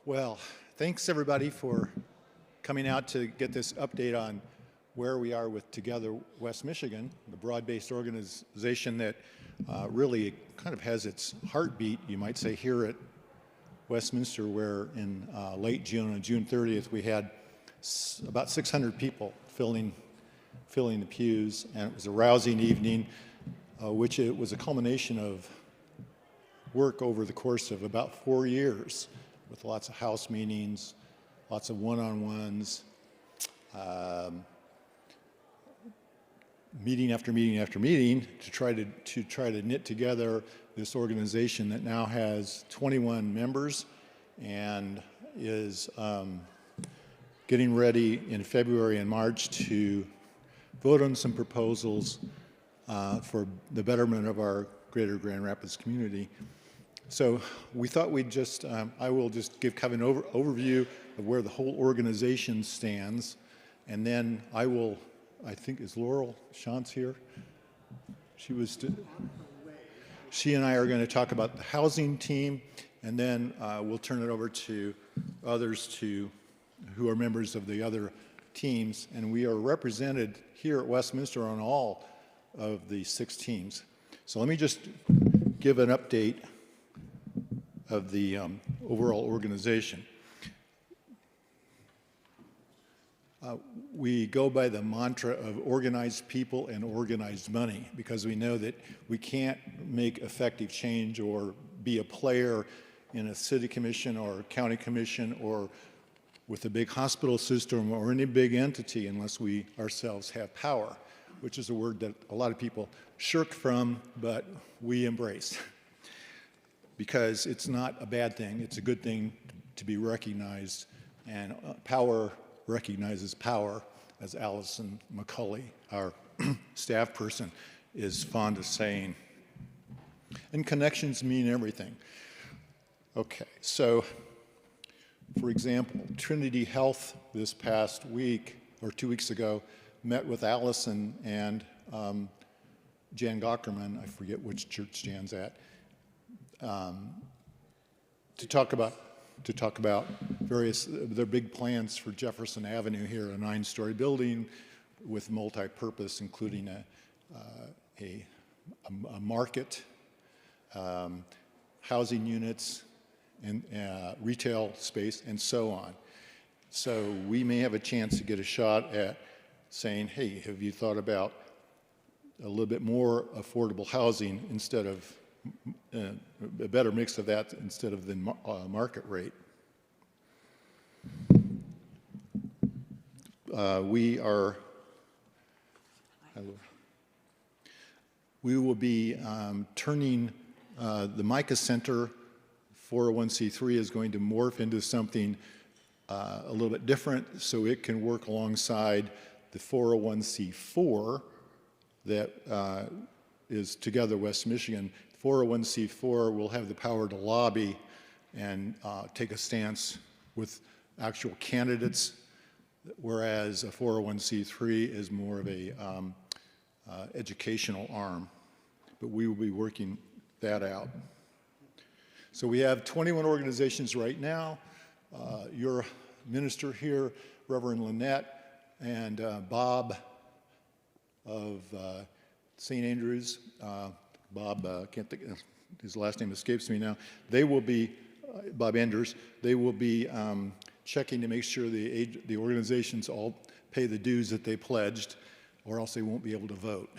Well, thanks everybody for coming out to get this update on where we are with Together West Michigan, the broad-based organization that really kind of has its heartbeat, you might say, here at Westminster, where in late June, on June 30th, we had about 600 people filling the pews, and it was a rousing evening, which it was a culmination of work over the course of about 4 years, with lots of house meetings, lots of one-on-ones, meeting after meeting after meeting to try to knit together this organization that now has 21 members and is getting ready in February and March to vote on some proposals for the betterment of our greater Grand Rapids community. So we thought we'd just, I will just give kind of an overview of where the whole organization stands, and then I will, I think, is Laurel Shantz here? She and I are going to talk about the housing team, and then we'll turn it over to others who are members of the other teams, and we are represented here at Westminster on all of the 6 teams. So let me just give an update of the overall organization. We go by the mantra of organized people and organized money, because we know that we can't make effective change or be a player in a city commission or county commission or with a big hospital system or any big entity unless we ourselves have power, which is a word that a lot of people shirk from, but we embrace. Because it's not a bad thing, it's a good thing to be recognized, and power recognizes power, as Allison McCulley, our staff person, is fond of saying. And connections mean everything. Okay, so for example, Trinity Health this past week, or 2 weeks ago, met with Allison and Jan Gockerman, I forget which church Jan's at, to talk about various their big plans for Jefferson Avenue here, a 9-story building with multi-purpose, including a market, housing units, and retail space, and so on. So we may have a chance to get a shot at saying, hey, have you thought about a little bit more affordable housing instead of a better mix of that instead of the market rate. We will be turning the Micah Center 401c3 is going to morph into something a little bit different, so it can work alongside the 401c4 that is Together West Michigan. 401c4 will have the power to lobby and take a stance with actual candidates, whereas a 401c3 is more of a educational arm. But we will be working that out. So we have 21 organizations right now. Your minister here, Reverend Lynette, and Bob of St. Andrews, Bob, can't think, his last name escapes me now. They will be, Bob Enders, they will be checking to make sure the organizations all pay the dues that they pledged, or else they won't be able to vote.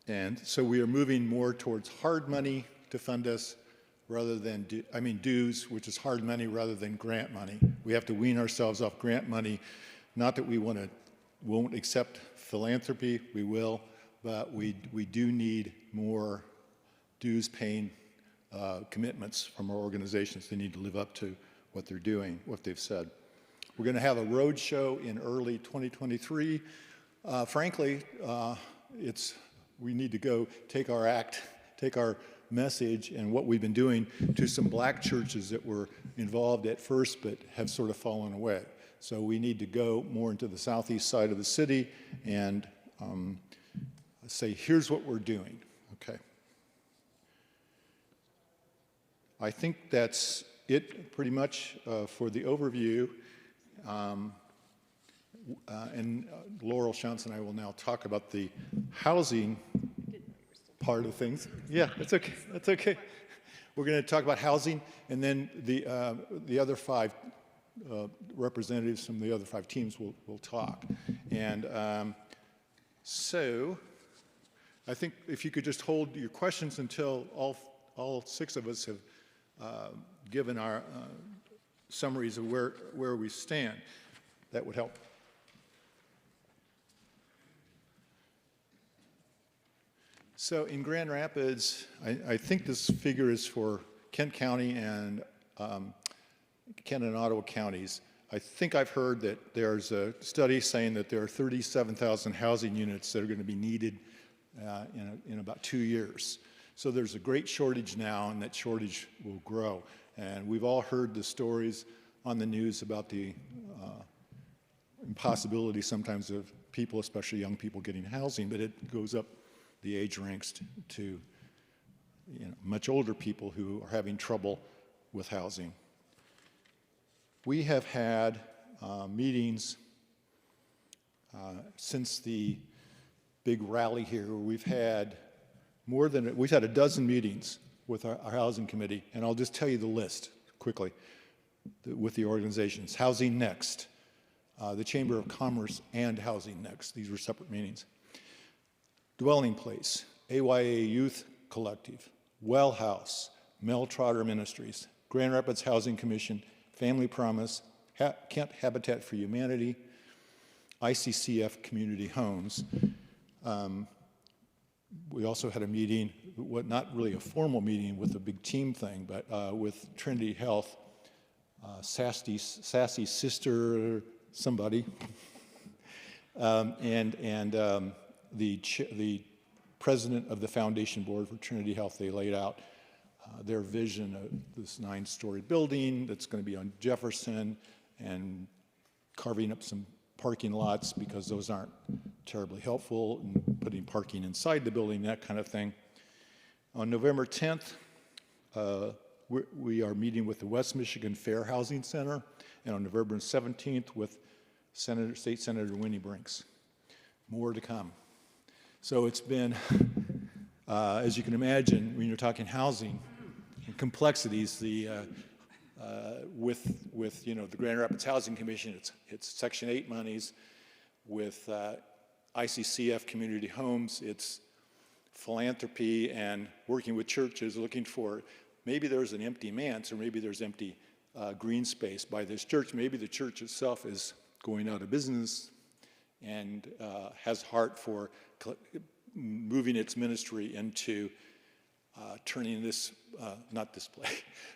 And so we are moving more towards hard money to fund us rather than, dues, which is hard money rather than grant money. We have to wean ourselves off grant money. Not that we won't accept philanthropy, we will, but we do need more dues-paying commitments from our organizations. They need to live up to what they're doing, what they've said. We're going to have a road show in early 2023. Frankly, we need to go take our message and what we've been doing to some black churches that were involved at first but have sort of fallen away. So we need to go more into the southeast side of the city and say, here's what we're doing, okay? I think that's it pretty much for the overview. And Laurel Shantz and I will now talk about the housing part of things. Yeah, that's okay. That's okay. We're going to talk about housing, and then the other 5 representatives from the other 5 teams will talk. And so I think if you could just hold your questions until all 6 of us have given our summaries of where we stand, that would help. So in Grand Rapids, I think this figure is for Kent County and Kent and Ottawa counties. I think I've heard that there's a study saying that there are 37,000 housing units that are going to be needed in about 2 years. So there's a great shortage now, and that shortage will grow. And we've all heard the stories on the news about the impossibility sometimes of people, especially young people, getting housing, but it goes up the age ranks to much older people who are having trouble with housing. We have had meetings since the big rally here. We've had a dozen meetings with our housing committee, and I'll just tell you the list quickly with the organizations. Housing Next, the Chamber of Commerce and Housing Next. These were separate meetings. Dwelling Place, AYA Youth Collective, Well House, Mel Trotter Ministries, Grand Rapids Housing Commission, Family Promise, Kent Habitat for Humanity, ICCF Community Homes. We also had a meeting, not really a formal meeting with a big team thing, but with Trinity Health, Sassy Sister somebody, and the president of the foundation board for Trinity Health. They laid out their vision of this 9-story building that's going to be on Jefferson, and carving up some parking lots because those aren't terribly helpful, and putting parking inside the building, that kind of thing. On November 10th, we are meeting with the West Michigan Fair Housing Center, and on November 17th with State Senator Winnie Brinks. More to come. So it's been, as you can imagine, when you're talking housing and complexities, with the Grand Rapids Housing Commission, it's Section 8 monies. With ICCF Community Homes, it's philanthropy and working with churches, looking for, maybe there's an empty manse, or maybe there's empty green space by this church. Maybe the church itself is going out of business and has heart for moving its ministry into turning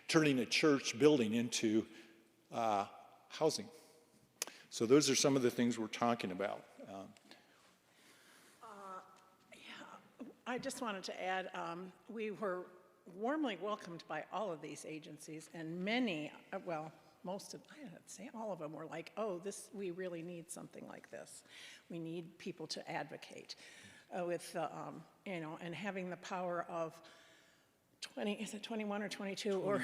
turning a church building into housing. So those are some of the things we're talking about. I just wanted to add, we were warmly welcomed by all of these agencies, and many, most of, I would say all of them were like, oh, we really need something like this. We need people to advocate with, and having the power of 21 or 22 or,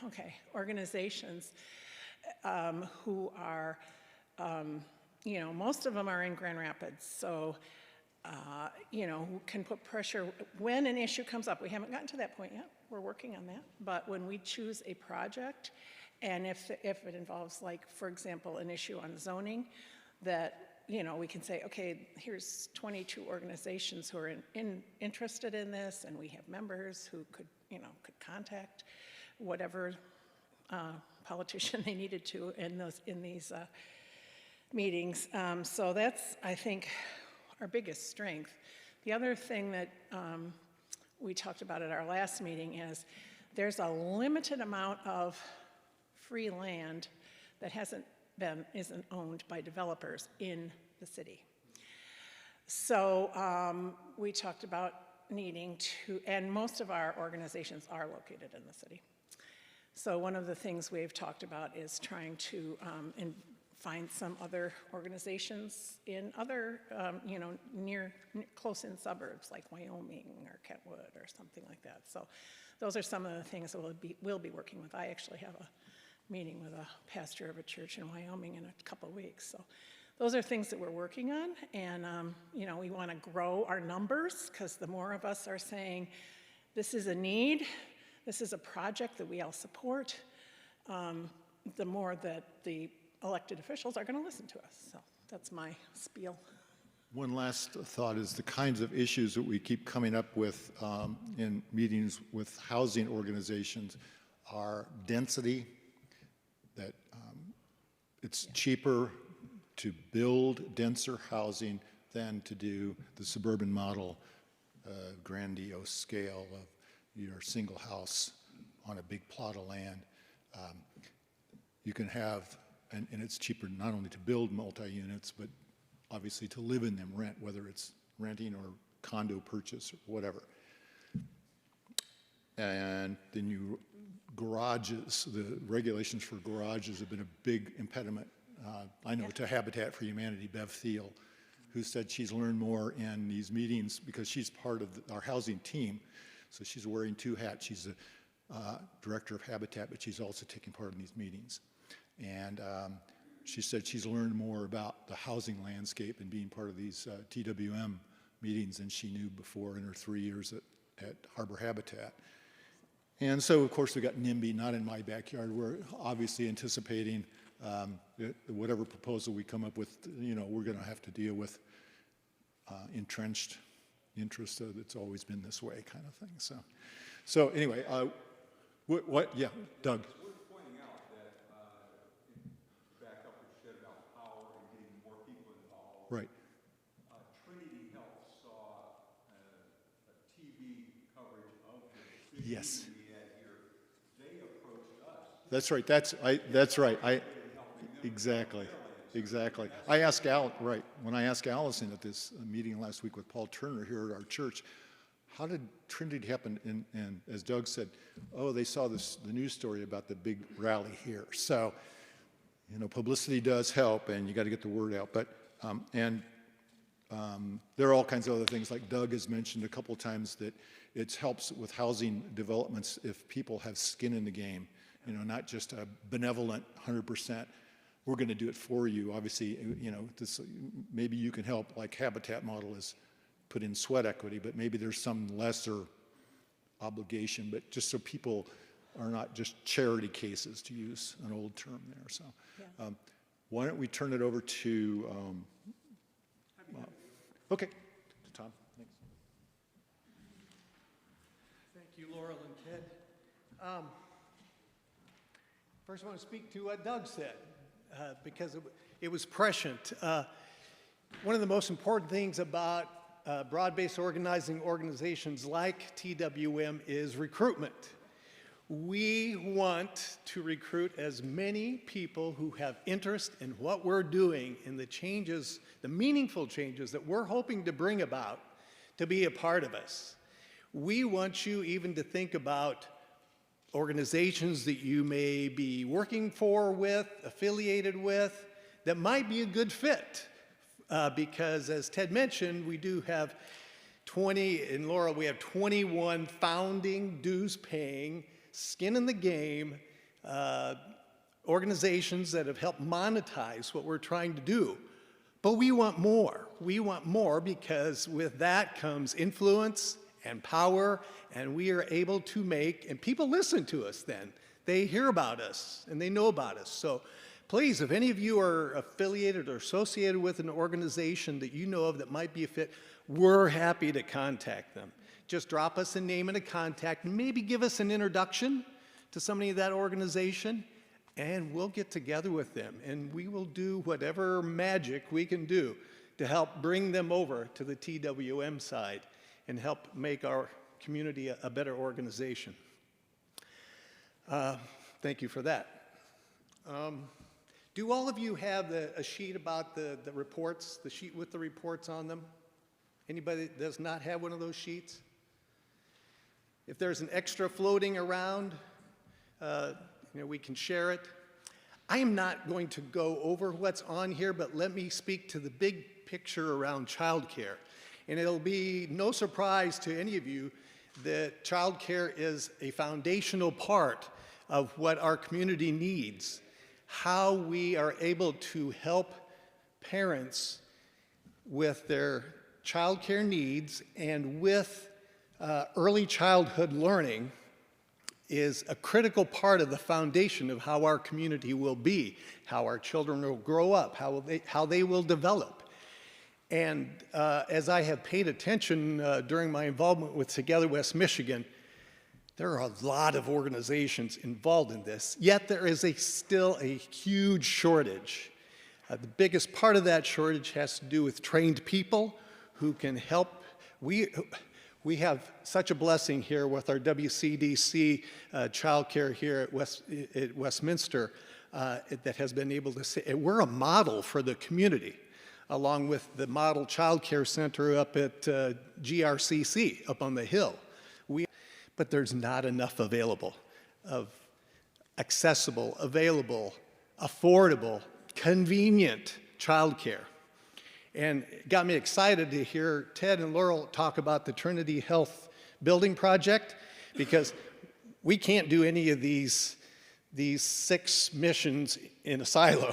okay, organizations who are, most of them are in Grand Rapids, so, who can put pressure when an issue comes up. We haven't gotten to that point yet. We're working on that. But when we choose a project, and if it involves, like, for example, an issue on zoning, that, we can say, okay, here's 22 organizations who are interested in this, and we have members who could contact whatever politician they needed to in these meetings. So that's, I think, our biggest strength. The other thing that we talked about at our last meeting is there's a limited amount of free land that isn't owned by developers in the city. So we talked about needing to, and most of our organizations are located in the city. So one of the things we've talked about is trying to find some other organizations in other, close-in suburbs like Wyoming or Kentwood or something like that. So those are some of the things that we'll be working with. I actually have a meeting with a pastor of a church in Wyoming in a couple of weeks. So those are things that we're working on, and you know, we want to grow our numbers, because the more of us are saying, this is a need, this is a project that we all support, the more that the elected officials are going to listen to us. So that's my spiel. One last thought is the kinds of issues that we keep coming up with in meetings with housing organizations are density, that it's cheaper to build denser housing than to do the suburban model, grandiose scale of your single house on a big plot of land. You can have, and it's cheaper not only to build multi-units, but obviously to live in them, rent, whether it's renting or condo purchase or whatever. And then garages, the regulations for garages have been a big impediment. I know to Habitat for Humanity, Bev Thiel, who said she's learned more in these meetings because she's part of our housing team. So she's wearing two hats. She's the director of Habitat, but she's also taking part in these meetings. And she said she's learned more about the housing landscape and being part of these TWM meetings than she knew before in her 3 years at Harbor Habitat. And so, of course, we got NIMBY, not in my backyard. We're obviously anticipating whatever proposal we come up with, you know, we're going to have to deal with entrenched interest. It's always been this way, kind of thing. So anyway, yeah, Doug. Right. Trinity Health saw a TV coverage of the Yes. we had here. They approached us. That's right. That's right. Exactly. I asked when I asked Allison at this meeting last week with Paul Turner here at our church, how did Trinity happen? And as Doug said, oh, they saw the news story about the big rally here. So, you know, publicity does help, and you got to get the word out. But there are all kinds of other things, like Doug has mentioned a couple of times, that it helps with housing developments if people have skin in the game, you know, not just a benevolent 100%, we're going to do it for you. Obviously, you know, maybe you can help, like Habitat model is put in sweat equity, but maybe there's some lesser obligation, but just so people are not just charity cases, to use an old term there. So why don't we turn it over to okay, to Tom. Thanks. Thank you, Laurel and Ted. First, I want to speak to what Doug said, because it was prescient. One of the most important things about broad-based organizing organizations like TWM is recruitment. We want to recruit as many people who have interest in what we're doing, in the changes, the meaningful changes that we're hoping to bring about, to be a part of us. We want you even to think about organizations that you may be working for, with, affiliated with, that might be a good fit. Because as Ted mentioned, we do have 20, in Laurel, we have 21 founding, dues-paying, skin in the game organizations that have helped monetize what we're trying to do. But we want more. We want more because with that comes influence and power, and we are able to make, and people listen to us then. They hear about us, and they know about us. So please, if any of you are affiliated or associated with an organization that you know of that might be a fit, we're happy to contact them. Just drop us a name and a contact, and maybe give us an introduction to somebody in that organization, and we'll get together with them, and we will do whatever magic we can do to help bring them over to the TWM side and help make our community a better organization. Thank you for that. Do all of you have a sheet about the reports, the sheet with the reports on them? Anybody that does not have one of those sheets? If there's an extra floating around, we can share it. I am not going to go over what's on here, but let me speak to the big picture around childcare. And it'll be no surprise to any of you that childcare is a foundational part of what our community needs. How we are able to help parents with their childcare needs and with early childhood learning is a critical part of the foundation of how our community will be, how our children will grow up, how they will develop. And as I have paid attention during my involvement with Together West Michigan, there are a lot of organizations involved in this, yet there is still a huge shortage. The biggest part of that shortage has to do with trained people who can help. We have such a blessing here with our WCDC childcare here at Westminster that has been able to say, we're a model for the community, along with the Model Child Care Center up at GRCC, up on the hill. But there's not enough available, accessible, available, affordable, convenient childcare. And it got me excited to hear Ted and Laurel talk about the Trinity Health Building Project, because we can't do any of these 6 missions in a silo.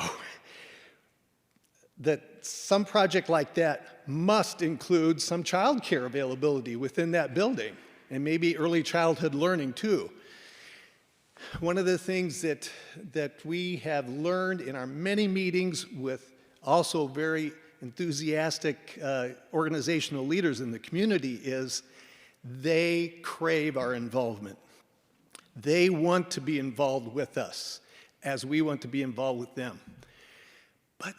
That some project like that must include some childcare availability within that building, and maybe early childhood learning too. One of the things that we have learned in our many meetings with also very enthusiastic organizational leaders in the community is they crave our involvement. They want to be involved with us as we want to be involved with them. But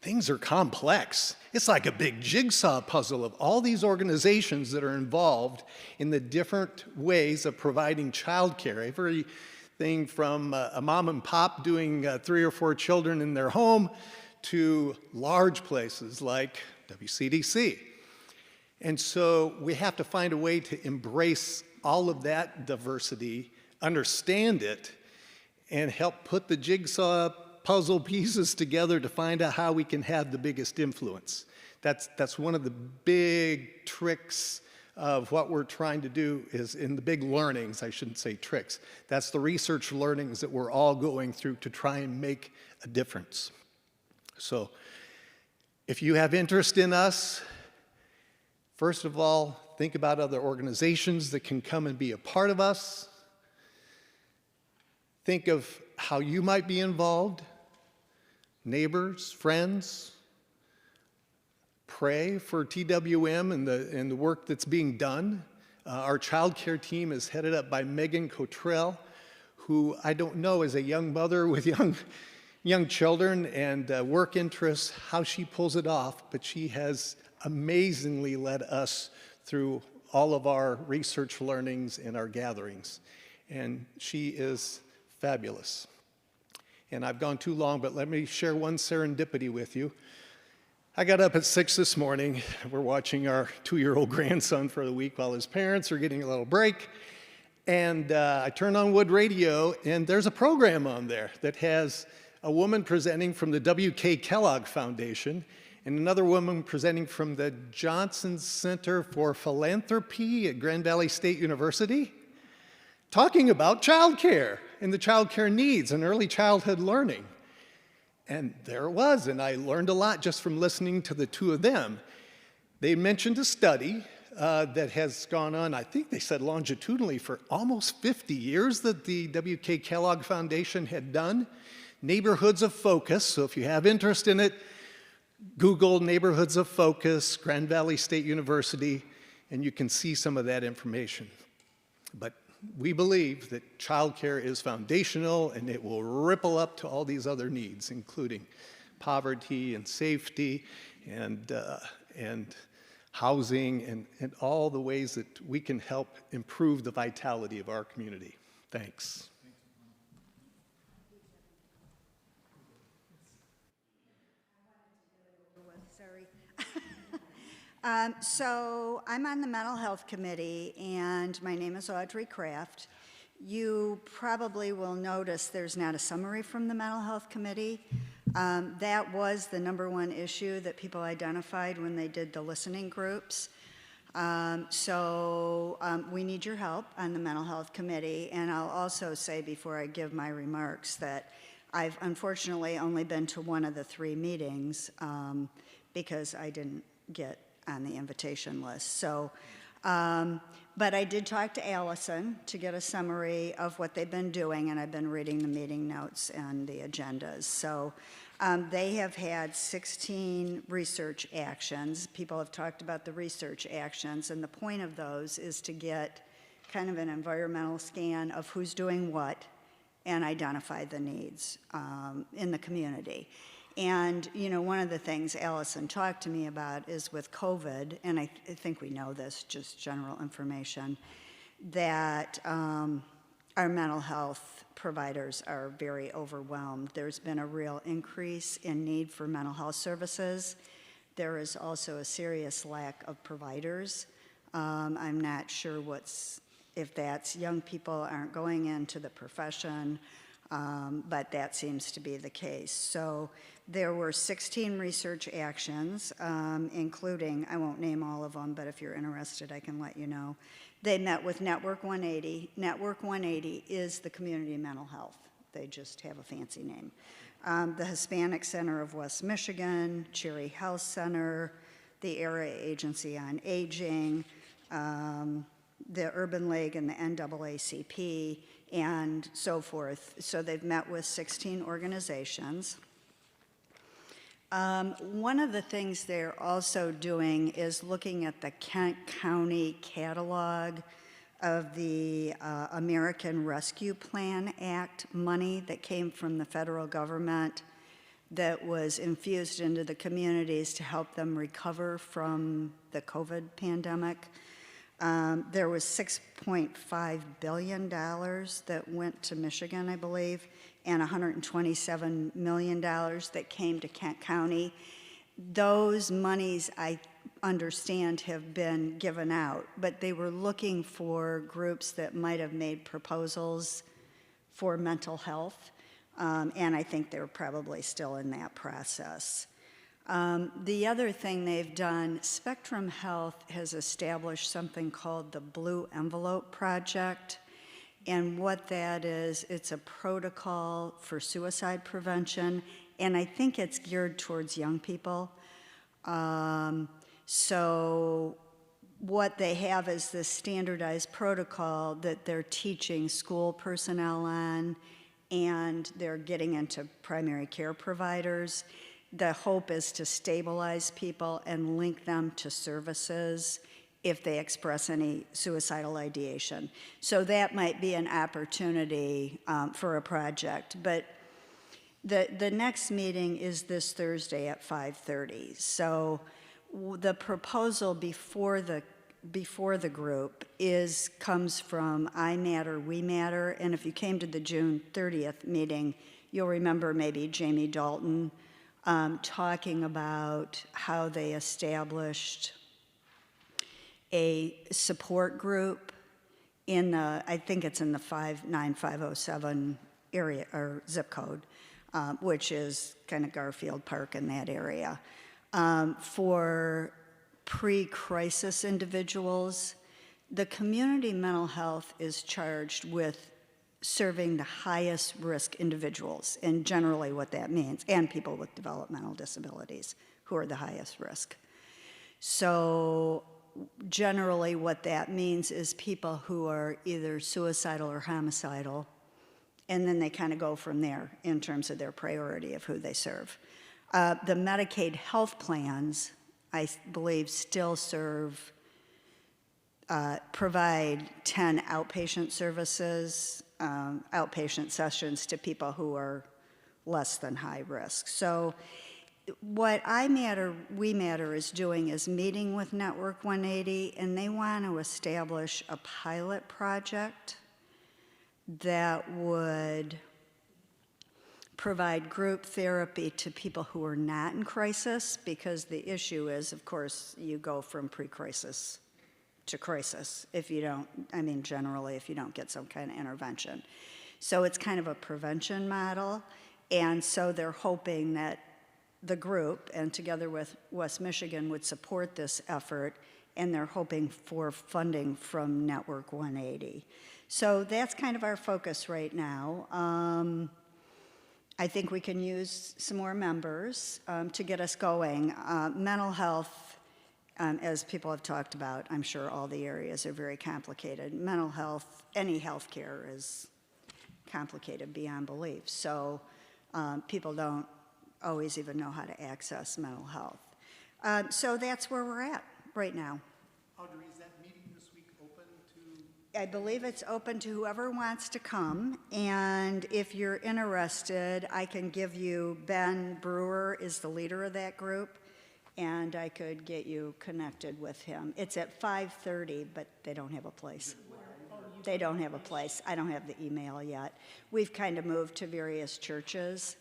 things are complex. It's like a big jigsaw puzzle of all these organizations that are involved in the different ways of providing childcare. Everything from a mom and pop doing 3 or 4 children in their home to large places like WCDC. And so we have to find a way to embrace all of that diversity, understand it, and help put the jigsaw puzzle pieces together to find out how we can have the biggest influence. That's one of the big tricks of what we're trying to do, is in the big learnings, I shouldn't say tricks. That's the research learnings that we're all going through to try and make a difference. So if you have interest in us, first of all, think about other organizations that can come and be a part of us. Think of how you might be involved, neighbors, friends. Pray for TWM and the work that's being done. Our child care team is headed up by Megan Cottrell, who I don't know, is a young mother with young children and work interests, how she pulls it off, but she has amazingly led us through all of our research learnings and our gatherings. And she is fabulous. And I've gone too long, but let me share one serendipity with you. I got up at 6 this morning. We're watching our 2-year-old grandson for the week while his parents are getting a little break. And I turned on Wood Radio, and there's a program on there that has a woman presenting from the W.K. Kellogg Foundation and another woman presenting from the Johnson Center for Philanthropy at Grand Valley State University, talking about childcare and the childcare needs and early childhood learning. And there it was, and I learned a lot just from listening to the two of them. They mentioned a study that has gone on, I think they said longitudinally, for almost 50 years that the W.K. Kellogg Foundation had done. Neighborhoods of Focus, so if you have interest in it, Google Neighborhoods of Focus, Grand Valley State University, and you can see some of that information. But we believe that childcare is foundational, and it will ripple up to all these other needs, including poverty and safety and housing and all the ways that we can help improve the vitality of our community. Thanks. Sorry. So I'm on the Mental Health Committee, and my name is Audrey Kraft. You probably will notice there's not a summary from the Mental Health Committee. That was the #1 issue that people identified when they did the listening groups. We need your help on the Mental Health Committee, and I'll also say before I give my remarks that I've unfortunately only been to one of the 3 meetings because I didn't get on the invitation list. So, but I did talk to Allison to get a summary of what they've been doing, and I've been reading the meeting notes and the agendas. So they have had 16 research actions. People have talked about the research actions, and the point of those is to get kind of an environmental scan of who's doing what and identify the needs in the community. And, you know, one of the things Allison talked to me about is with COVID, and I think we know this, just general information, that our mental health providers are very overwhelmed. There's been a real increase in need for mental health services. There is also a serious lack of providers. I'm not sure if that's young people aren't going into the profession, but that seems to be the case. So there were 16 research actions, including, I won't name all of them, but if you're interested, I can let you know. They met with Network 180. Network 180 is the Community Mental Health. They just have a fancy name. The Hispanic Center of West Michigan, Cherry Health Center, the Area Agency on Aging, the Urban League and the NAACP, and so forth. So they've met with 16 organizations. One of the things they're also doing is looking at the Kent County catalog of the American Rescue Plan Act money that came from the federal government that was infused into the communities to help them recover from the COVID pandemic. There was $6.5 billion that went to Michigan, I believe, and $127 million that came to Kent County. Those monies, I understand, have been given out, but they were looking for groups that might have made proposals for mental health, and I think they're probably still in that process. The other thing they've done, Spectrum Health has established something called the Blue Envelope Project. And what that is, it's a protocol for suicide prevention, and I think it's geared towards young people. So what they have is this standardized protocol that they're teaching school personnel on, and they're getting into primary care providers. The hope is to stabilize people and link them to services if they express any suicidal ideation. So that might be an opportunity for a project. But the next meeting is this Thursday at 5:30. So the proposal before the group comes from I Matter, We Matter. And if you came to the June 30th meeting, you'll remember maybe Jamie Dalton talking about how they established a support group in the, I think it's in the 59507 area or zip code, which is kind of Garfield Park in that area, for pre-crisis individuals. The community mental health is charged with serving the highest risk individuals, and generally what that means, and people with developmental disabilities who are the highest risk. So generally what that means is people who are either suicidal or homicidal, and then they kind of go from there in terms of their priority of who they serve. The Medicaid health plans, I believe, still provide 10 outpatient services, outpatient sessions to people who are less than high risk. So what I Matter, We Matter is doing is meeting with Network 180, and they want to establish a pilot project that would provide group therapy to people who are not in crisis, because the issue is, of course, you go from pre-crisis to crisis if you don't, I mean, generally, if you don't get some kind of intervention. So it's kind of a prevention model, and so they're hoping that the group, and together with West Michigan, would support this effort and they're hoping for funding from Network 180. So that's kind of our focus right now. I think we can use some more members to get us going. Mental health, as people have talked about, I'm sure all the areas are very complicated. Mental health, any health care is complicated beyond belief. So people don't always even know how to access mental health. So that's where we're at right now. Audrey, is that meeting this week open to? I believe it's open to whoever wants to come, and if you're interested, I can give you, Ben Brewer is the leader of that group, and I could get you connected with him. It's at 5:30, but they don't have a place. They don't have a place. I don't have the email yet. We've kind of moved to various churches,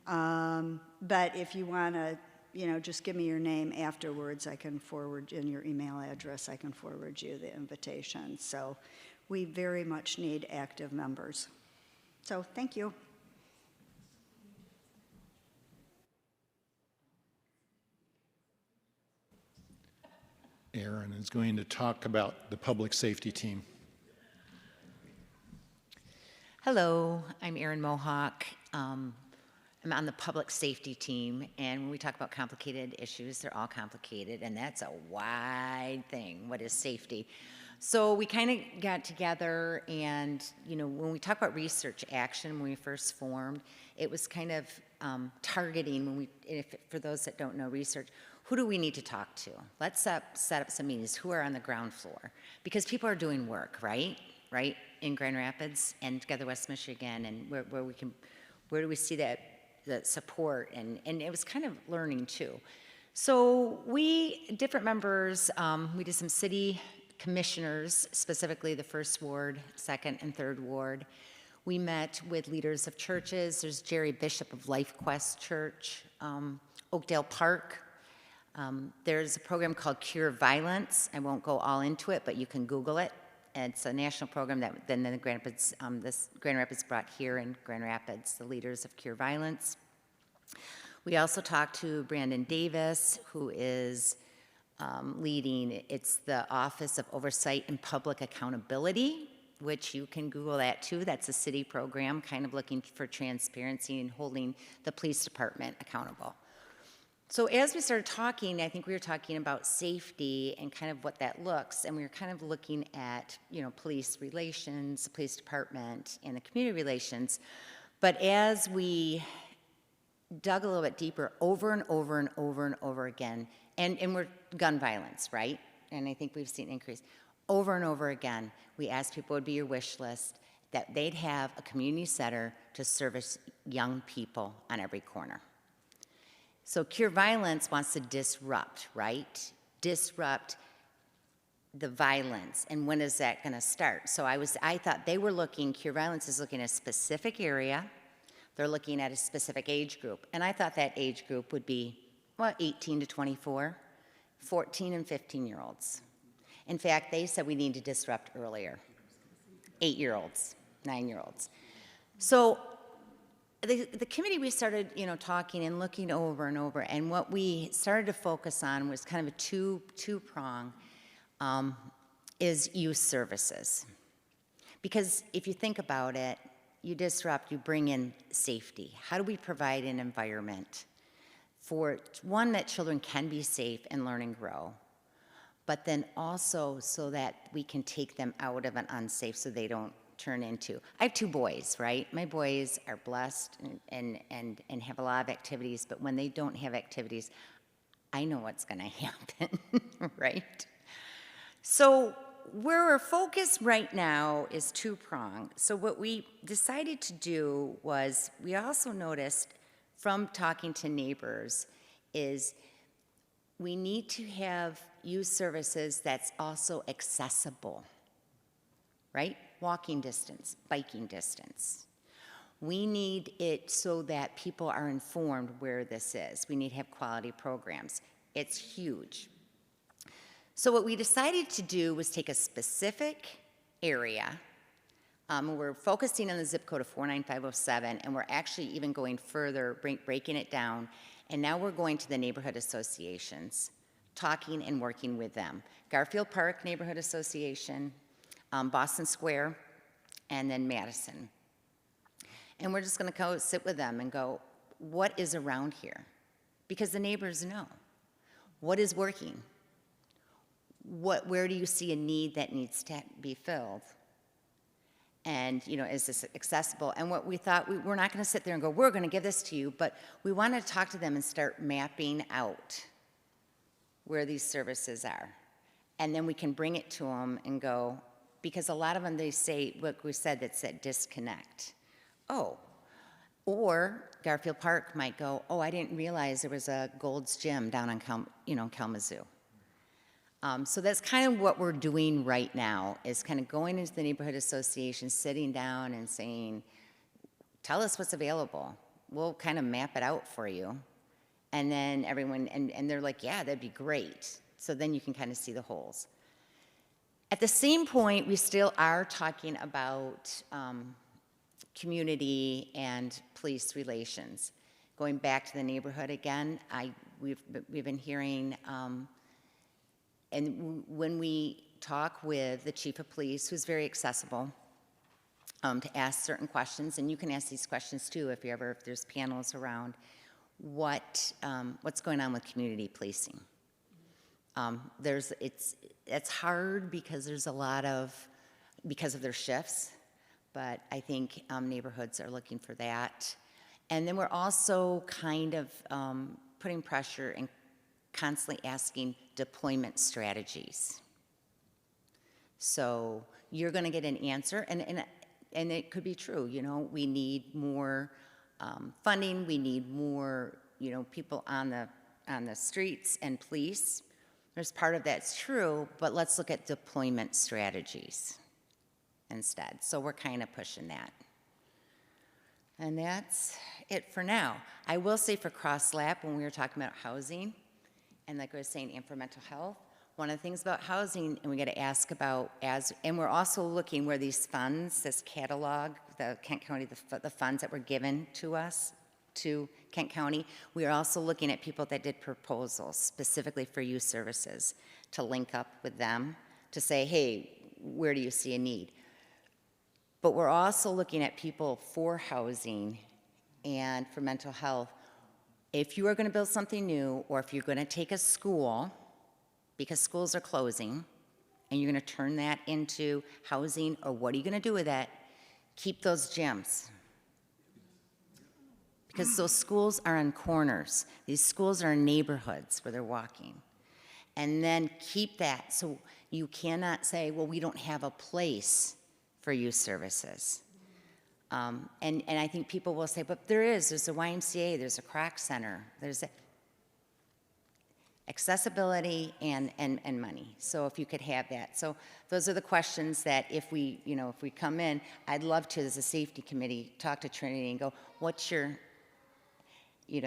but if you want to, just give me your name afterwards. I can forward in your email address. I can forward you the invitation. So we very much need active members. So thank you. Aaron is going to talk about the public safety team. Hello, I'm Erin Mohawk. I'm on the public safety team, and when we talk about complicated issues, they're all complicated, and that's a wide thing. What is safety? So we kind of got together, and when we talk about research action, when we first formed, it was kind of targeting. For those that don't know research, who do we need to talk to? Let's set up some meetings. Who are on the ground floor? Because people are doing work, right? In Grand Rapids and Together West Michigan, and where do we see that support? And it was kind of learning too. So different members, we did some city commissioners, specifically the 1st Ward, 2nd and 3rd Ward. We met with leaders of churches. There's Jerry Bishop of Life Quest Church, Oakdale Park. There's a program called Cure Violence. I won't go all into it, but you can Google it. It's a national program that then the Grand Rapids brought here in Grand Rapids, the leaders of Cure Violence. We also talked to Brandon Davis, who is leading, it's the Office of Oversight and Public Accountability, which you can Google that too. That's a city program kind of looking for transparency and holding the police department accountable. So as we started talking, I think we were talking about safety and kind of what that looks, and we were kind of looking at, police relations, the police department, and the community relations. But as we dug a little bit deeper, over and over and over and over again, and we're gun violence, right? And I think we've seen an increase. Over and over again, we asked people what would be your wish list, that they'd have a community center to service young people on every corner. So Cure Violence wants to disrupt, right? Disrupt the violence. And when is that going to start? So I thought Cure Violence is looking at a specific area. They're looking at a specific age group. And I thought that age group would be, 18 to 24, 14 and 15-year-olds. In fact, they said we need to disrupt earlier. 8-year-olds, 9-year-olds. So the committee, we started, talking and looking over and over, and what we started to focus on was kind of a two-prong, is youth services. Because if you think about it, you disrupt, you bring in safety. How do we provide an environment for, one, that children can be safe and learn and grow, but then also so that we can take them out of an unsafe so they don't turn into. I have 2 boys, right? My boys are blessed and have a lot of activities, but when they don't have activities, I know what's going to happen, right? So where we're focused right now is 2-pronged. So what we decided to do was, we also noticed from talking to neighbors is we need to have youth services that's also accessible, right? Walking distance, biking distance. We need it so that people are informed where this is. We need to have quality programs. It's huge. So what we decided to do was take a specific area. We're focusing on the zip code of 49507, and we're actually even going further, breaking it down. And now we're going to the neighborhood associations, talking and working with them. Garfield Park Neighborhood Association, Boston Square, and then Madison. And we're just gonna go sit with them and go, what is around here? Because the neighbors know. What is working? Where do you see a need that needs to be filled? And, you know, is this accessible? And what we thought, we're not gonna sit there and go, we're gonna give this to you, but we wanted to talk to them and start mapping out where these services are. And then we can bring it to them and go, because a lot of them, they say, what we said, that's that disconnect. Oh, or Garfield Park might go, oh, I didn't realize there was a Gold's Gym down on Kalamazoo. So that's kind of what we're doing right now, is kind of going into the neighborhood association, sitting down and saying, tell us what's available. We'll kind of map it out for you. And then everyone, and they're like, yeah, that'd be great. So then you can kind of see the holes. At the same point, we still are talking about community and police relations. Going back to the neighborhood again, we've been hearing, and when we talk with the chief of police, who's very accessible, to ask certain questions, and you can ask these questions too if there's panels around, what's going on with community policing. It's hard because there's a lot because of their shifts, but I think neighborhoods are looking for that. And then we're also kind of putting pressure and constantly asking deployment strategies. So you're gonna get an answer, and it could be true, you know, we need more funding, we need more, you know, people on the streets and police. There's part of that's true, but let's look at deployment strategies instead. So we're kind of pushing that. And that's it for now. I will say for CrossLab, when we were talking about housing, and like I was saying, and for mental health, one of the things about housing, and we got to ask about, and we're also looking where these funds, this catalog, the Kent County, the funds that were given to us, to Kent County, we are also looking at people that did proposals specifically for youth services, to link up with them, to say, hey, where do you see a need? But we're also looking at people for housing and for mental health. If you are going to build something new, or if you're going to take a school, because schools are closing, and you're going to turn that into housing, or what are you going to do with that? Keep those gyms. Because those schools are on corners. These schools are in neighborhoods where they're walking. And then keep that, so you cannot say, well, we don't have a place for youth services. And I think people will say, but there's a YMCA, there's a Croc Center, there's accessibility and money. So if you could have that. So those are the questions that if we come in, I'd love to, as a safety committee, talk to Trinity and go, what's your,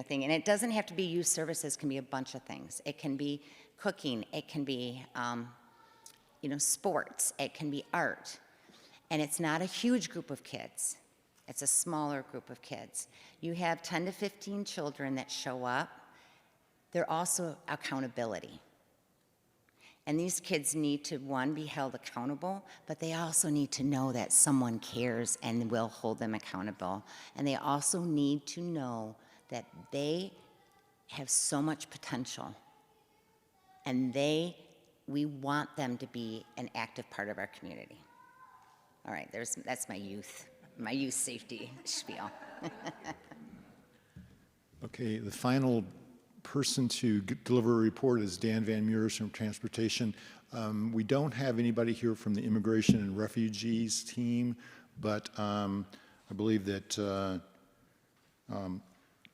thing? And it doesn't have to be youth services, it can be a bunch of things. It can be cooking, it can be, sports, it can be art. And it's not a huge group of kids. It's a smaller group of kids. You have 10 to 15 children that show up. They're also accountability. And these kids need to, one, be held accountable, but they also need to know that someone cares and will hold them accountable. And they also need to know that they have so much potential. And we want them to be an active part of our community. All right, that's my youth safety spiel. Okay, the final person to deliver a report is Dan Van Meurs from Transportation. We don't have anybody here from the Immigration and Refugees team, but I believe that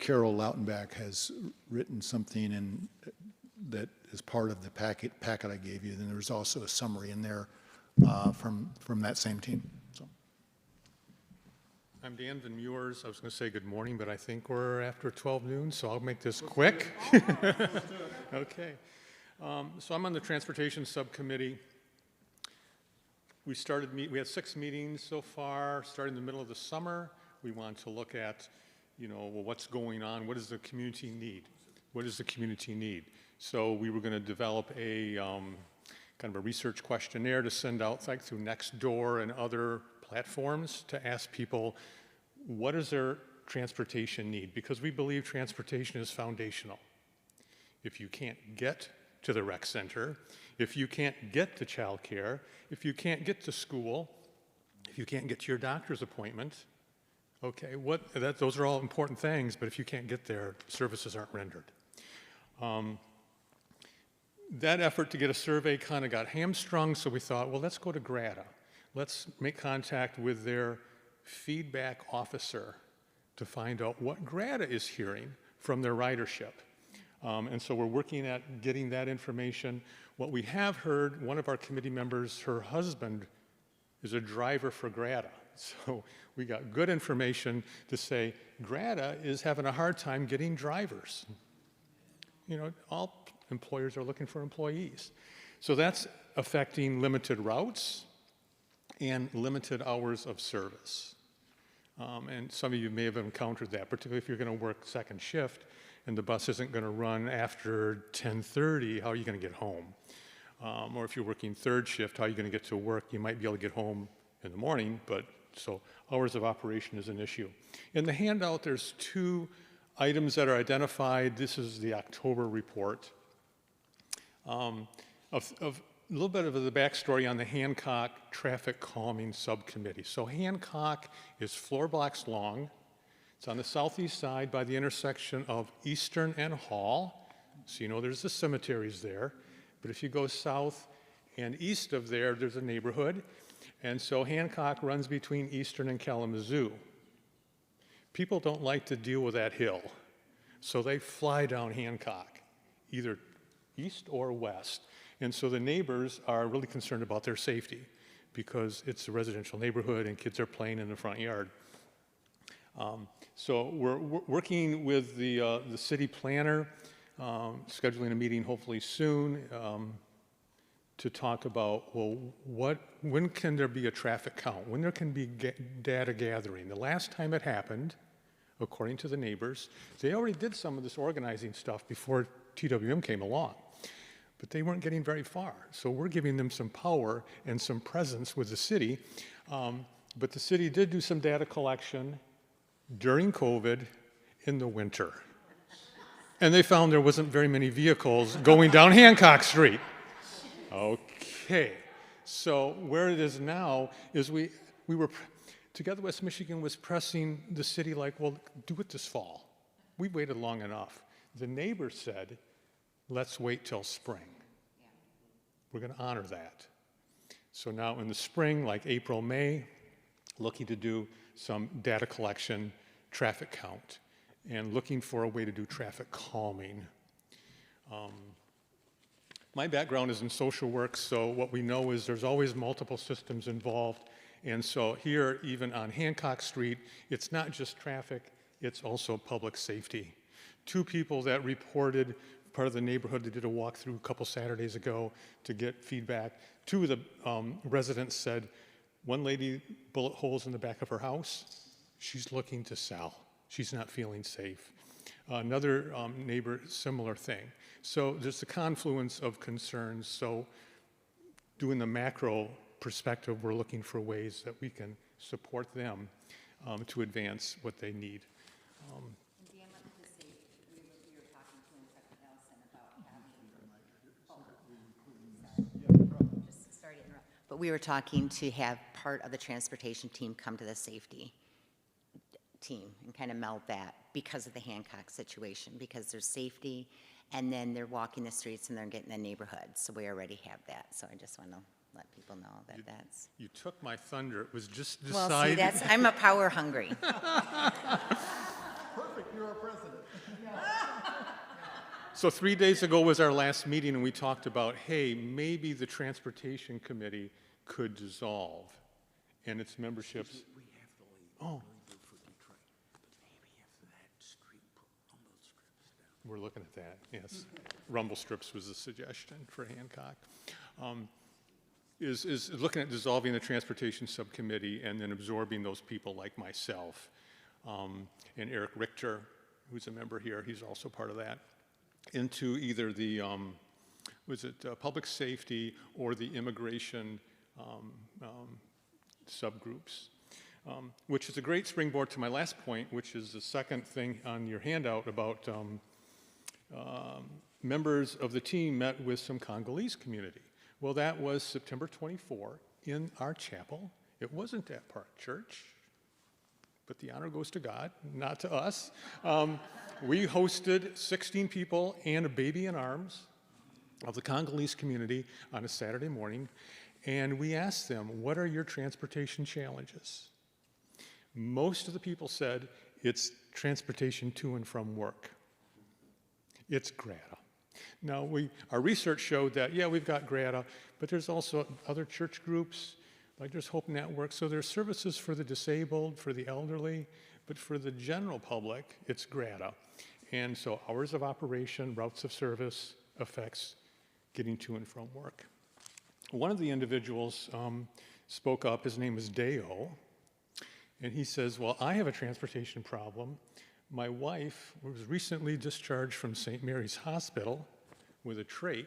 Carol Lautenbach has written something that is part of the packet I gave you. Then there's also a summary in there from that same team. So. I'm Dan Van Meurs. I was going to say good morning, but I think we're after 12 noon, so I'll make this quick. Okay. So I'm on the Transportation Subcommittee. We had 6 meetings so far, starting in the middle of the summer. We want to look at, well, what's going on? What does the community need? What does the community need? So we were going to develop a kind of a research questionnaire to send out like through Nextdoor and other platforms to ask people what is their transportation need, because we believe transportation is foundational. If you can't get to the rec center, if you can't get to childcare, if you can't get to school, if you can't get to your doctor's appointment, okay, those are all important things, but if you can't get there, services aren't rendered. That effort to get a survey kind of got hamstrung, so we thought, well, let's go to GRATA. Let's make contact with their feedback officer to find out what GRATA is hearing from their ridership. And so we're working at getting that information. What we have heard, one of our committee members, her husband is a driver for GRATA. So we got good information to say GRATA is having a hard time getting drivers. You know, all employers are looking for employees. So that's affecting limited routes and limited hours of service. And some of you may have encountered that, particularly if you're going to work second shift and the bus isn't going to run after 10:30, how are you going to get home? Or if you're working third shift, how are you going to get to work? You might be able to get home in the morning, but so hours of operation is an issue. In the handout, there's 2 items that are identified. This is the October report. Of a little bit of the backstory on the Hancock Traffic Calming Subcommittee. So Hancock is 4 blocks long. It's on the southeast side by the intersection of Eastern and Hall. So you know there's the cemeteries there. But if you go south and east of there, there's a neighborhood. And so Hancock runs between Eastern and Kalamazoo. People don't like to deal with that hill. So they fly down Hancock, either east or west. And so the neighbors are really concerned about their safety because it's a residential neighborhood and kids are playing in the front yard. So we're working with the city planner, scheduling a meeting hopefully soon to talk about, well, when can there be a traffic count? When there can be data gathering? The last time it happened, according to the neighbors, they already did some of this organizing stuff before TWM came along, but they weren't getting very far. So we're giving them some power and some presence with the city. But the city did do some data collection during COVID in the winter. And they found there wasn't very many vehicles going down Hancock Street. Okay, so where it is now is we were, Together West Michigan was pressing the city like, well, do it this fall. We waited long enough. The neighbors said, let's wait till spring. We're going to honor that. So now in the spring, like April, May, looking to do some data collection, traffic count, and looking for a way to do traffic calming. My background is in social work, so what we know is there's always multiple systems involved. And so here, even on Hancock Street, it's not just traffic, it's also public safety. 2 people that reported, part of the neighborhood, they did a walkthrough a couple Saturdays ago to get feedback. 2 of the residents said, one lady, bullet holes in the back of her house, she's looking to sell. She's not feeling safe. Another neighbor, similar thing. So there's a confluence of concerns. So doing the macro perspective, we're looking for ways that we can support them to advance what they need. Dan, let me just say, we were talking to Inspector Nelson about having, just sorry to interrupt, but we were talking to have part of the transportation team come to the safety team and kind of meld that because of the Hancock situation, because there's safety, and then they're walking the streets and they're getting in the neighborhoods. So we already have that. So I just want to let people know that that's. You took my thunder. It was just Well, decided. see, that's, I'm a power hungry. Perfect, you're our president. So 3 days ago was our last meeting, and we talked about, hey, maybe the Transportation Committee could dissolve, and its memberships. We have to leave. Oh. Very good for Detroit. But maybe if that street put rumble strips down. We're looking at that, yes. Rumble strips was a suggestion for Hancock. Is looking at dissolving the Transportation Subcommittee and then absorbing those people like myself. And Eric Richter, who's a member here, he's also part of that. into either the, public safety or the immigration subgroups, which is a great springboard to my last point, which is the second thing on your handout about members of the team met with some Congolese community. Well, that was September 24 in our chapel. It wasn't at Park Church, but the honor goes to God, not to us. We hosted 16 people and a baby in arms of the Congolese community on a Saturday morning, and we asked them, what are your transportation challenges? Most of the people said it's transportation to and from work. It's GRATA. Now, our research showed that, yeah, we've got GRATA, but there's also other church groups, like there's Hope Network, so there's services for the disabled, for the elderly, but for the general public, it's GRATA. And so hours of operation, routes of service affects getting to and from work. One of the individuals spoke up, his name is Deo, and he says, well, I have a transportation problem. My wife was recently discharged from St. Mary's Hospital with a trach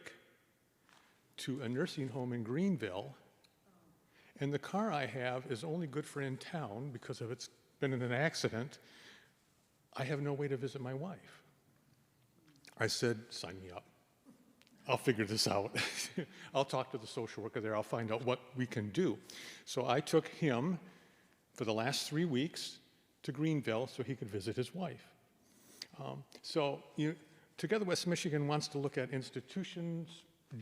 to a nursing home in Greenville, and the car I have is only good for in town because of it's been in an accident. I have no way to visit my wife. I said, sign me up. I'll figure this out. I'll talk to the social worker there. I'll find out what we can do. So I took him for the last 3 weeks to Greenville so he could visit his wife. Together West Michigan wants to look at institutions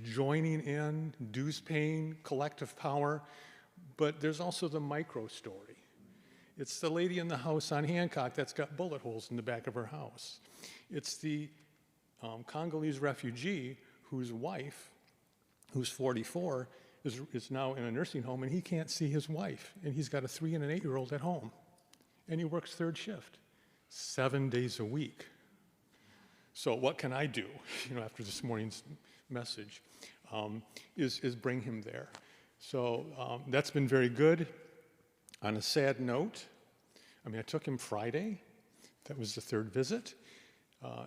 joining in, dues paying, collective power, but there's also the micro story. It's the lady in the house on Hancock that's got bullet holes in the back of her house. It's the Congolese refugee whose wife, who's 44, is now in a nursing home, and he can't see his wife, and he's got a 3- and an 8-year-old at home, and he works third shift, 7 days a week. So what can I do, after this morning's message, is bring him there. So that's been very good. On a sad note, I took him Friday. That was the third visit.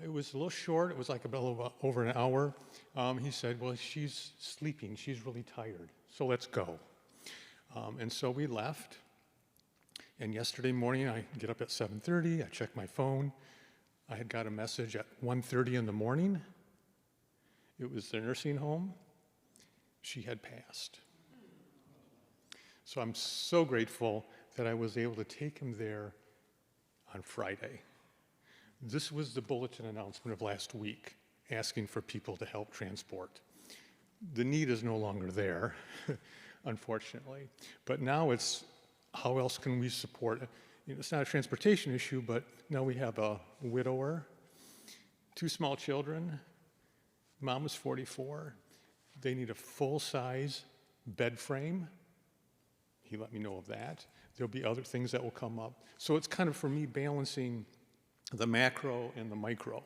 It was a little short. It was like over an hour. He said, well, she's sleeping. She's really tired. So let's go. And so we left. And yesterday morning, I get up at 7:30. I check my phone. I had got a message at 1:30 in the morning. It was the nursing home. She had passed. So I'm so grateful that I was able to take him there on Friday. This was the bulletin announcement of last week, asking for people to help transport. The need is no longer there, unfortunately. But now it's, how else can we support? It's not a transportation issue, but now we have a widower, 2 small children. Mom was 44. They need a full-size bed frame. He let me know of that. There'll be other things that will come up. So it's kind of, for me, balancing the macro and the micro.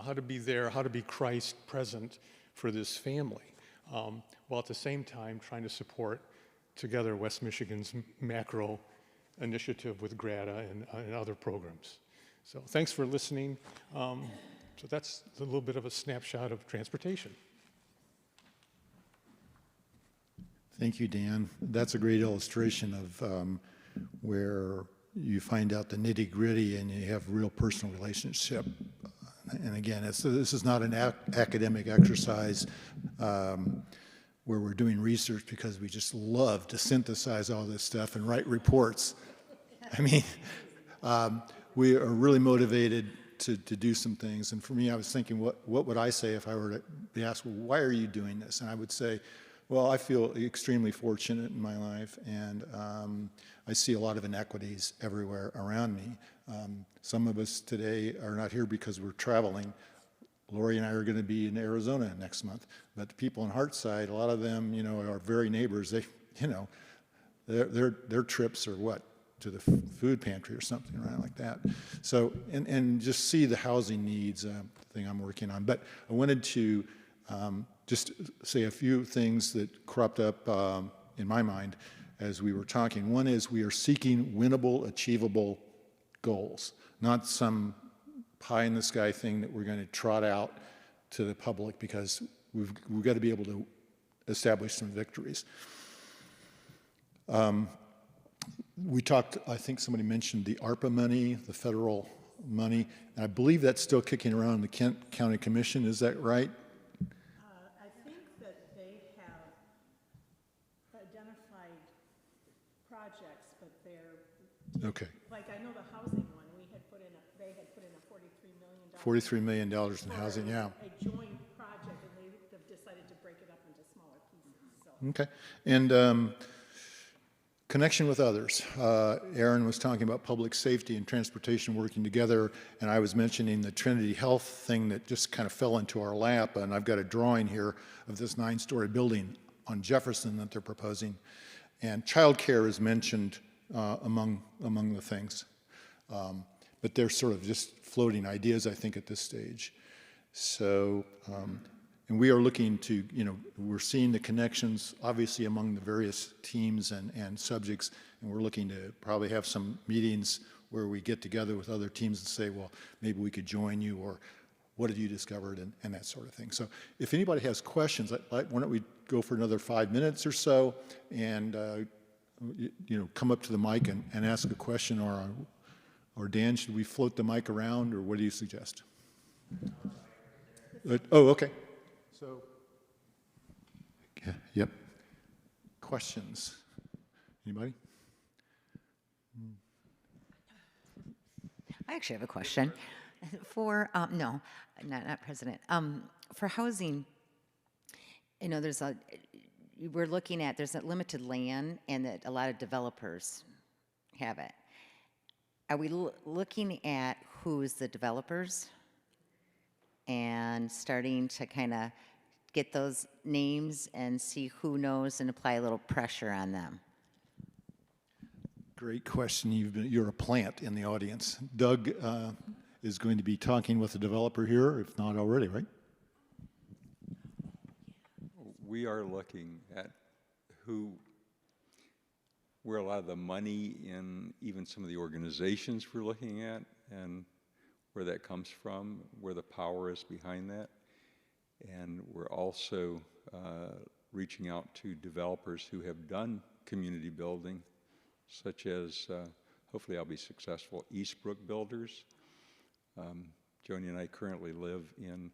How to be there, how to be Christ present for this family, while at the same time trying to support together West Michigan's macro initiative with GRATA and other programs. So thanks for listening. So that's a little bit of a snapshot of transportation. Thank you, Dan. That's a great illustration of where you find out the nitty-gritty and you have real personal relationship. And again, this is not an academic exercise where we're doing research because we just love to synthesize all this stuff and write reports. We are really motivated to do some things. And for me, I was thinking, what would I say if I were to be asked, well, why are you doing this? And I would say, well, I feel extremely fortunate in my life, and I see a lot of inequities everywhere around me. Some of us today are not here because we're traveling. Lori and I are going to be in Arizona next month, but the people in Hartside, a lot of them, are very neighbors. They, their trips are what? To the food pantry or something, right, like that. So, and just see the housing needs thing I'm working on. But I wanted to just say a few things that cropped up in my mind as we were talking. One is we are seeking winnable, achievable goals, not some pie-in-the-sky thing that we're going to trot out to the public, because we've got to be able to establish some victories. We talked, I think somebody mentioned the ARPA money, the federal money, and I believe that's still kicking around in the Kent County Commission. Is that right? I think that they have identified projects, but they're, Okay. like, I know the housing one, they had put in a $43 million. $43 million in housing, yeah. A joint project, and they have decided to break it up into smaller pieces, so. Okay. And connection with others. Aaron was talking about public safety and transportation working together, and I was mentioning the Trinity Health thing that just kind of fell into our lap, and I've got a drawing here of this 9-story building on Jefferson that they're proposing. And childcare is mentioned among the things. But they're sort of just floating ideas, I think, at this stage. So, and we are looking to, we're seeing the connections, obviously, among the various teams and subjects, and we're looking to probably have some meetings where we get together with other teams and say, well, maybe we could join you, or what have you discovered, and that sort of thing. So if anybody has questions, why don't we go for another 5 minutes or so, and come up to the mic and ask a question, or Dan, should we float the mic around, or what do you suggest? Oh, okay. So, yep. Questions? Anybody? I actually have a question for, no, not President. For housing, there's a limited land and that a lot of developers have it. Are we looking at who's the developers and starting to kind of get those names and see who knows and apply a little pressure on them? Great question. You're a plant in the audience. Doug is going to be talking with the developer here, if not already, right? We are looking at where a lot of the money in even some of the organizations we're looking at, and where that comes from, where the power is behind that. And we're also reaching out to developers who have done community building, such as, hopefully I'll be successful, Eastbrook Builders. Joni and I currently live in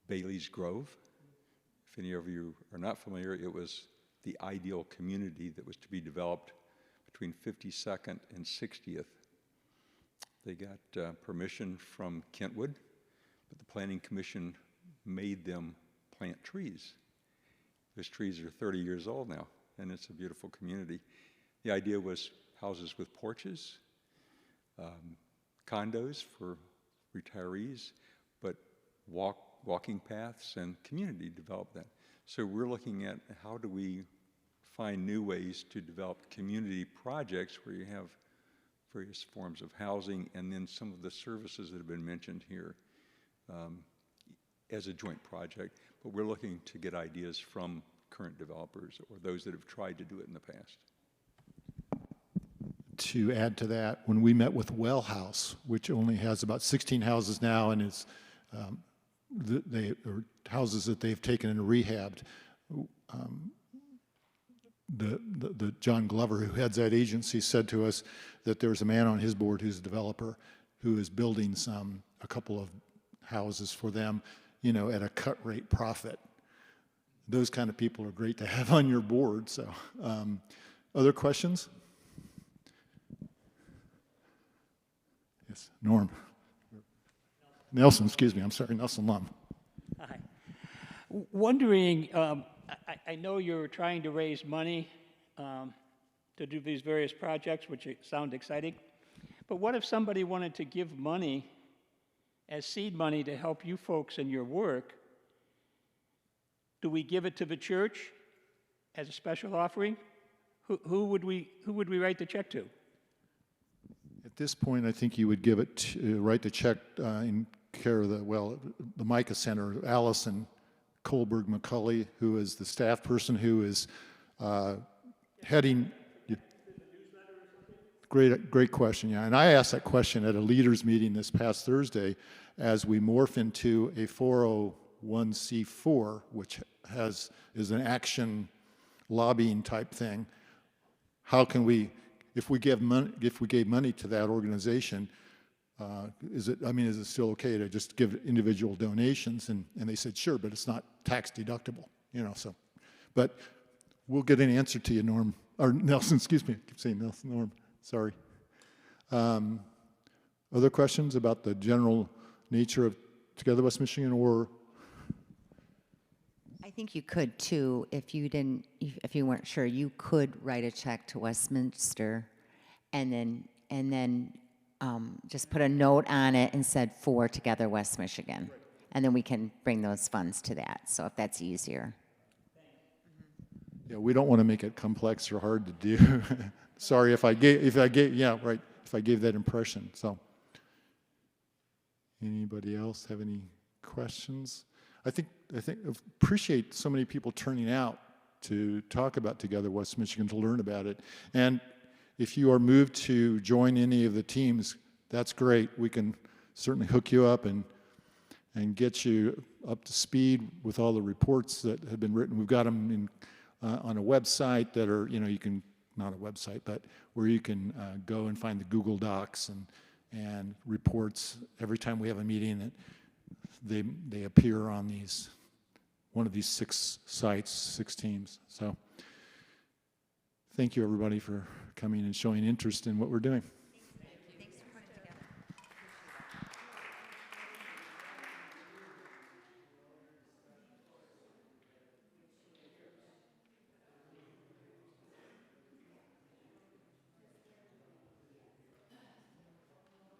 Bailey's Grove. If any of you are not familiar, it was the ideal community that was to be developed between 52nd and 60th. They got permission from Kentwood, but the Planning Commission made them plant trees. Those trees are 30 years old now, and it's a beautiful community. The idea was houses with porches, condos for retirees, but walking paths and community develop that. So we're looking at how do we find new ways to develop community projects where you have various forms of housing and then some of the services that have been mentioned here as a joint project. But we're looking to get ideas from current developers or those that have tried to do it in the past. To add to that, when we met with Well House, which only has about 16 houses now, and is they are houses that they've taken and rehabbed. The John Glover, who heads that agency, said to us that there's a man on his board who's a developer who is building a couple of houses for them, at a cut rate profit. Those kind of people are great to have on your board. So, other questions? Yes, Norm. Nelson, excuse me, I'm sorry, Nelson Lum. Hi. Wondering, I know you're trying to raise money to do these various projects, which sound exciting, but what if somebody wanted to give money as seed money to help you folks in your work? Do we give it to the church as a special offering? Who would we write the check to? At this point, I think you would give it write the check in care of the Micah Center, Allison Kohlberg McCulley, who is the staff person who is heading. great question, yeah. And I asked that question at a leaders meeting this past Thursday as we morph into a 401c4, which is an action lobbying type thing. How can we, if we gave money to that organization, is it still okay to just give individual donations? And they said, sure, but it's not tax deductible, so. But we'll get an answer to you, Norm, or Nelson, excuse me, I keep saying Nelson, Norm, sorry. Other questions about the general nature of Together West Michigan, or? I think you could too, if you weren't sure, you could write a check to Westminster and then just put a note on it and said for Together West Michigan. And then we can bring those funds to that, so if that's easier. Yeah, we don't want to make it complex or hard to do. Sorry if I gave that impression, so. Anybody else have any questions? I appreciate so many people turning out to talk about Together West Michigan, to learn about it. And if you are moved to join any of the teams, that's great. We can certainly hook you up and get you up to speed with all the reports that have been written. We've got them on a website that are, you can, not a website, but where you can go and find the Google Docs and reports every time we have a meeting. They appear on one of these 6 sites, 6 teams. So thank you, everybody, for coming and showing interest in what we're doing.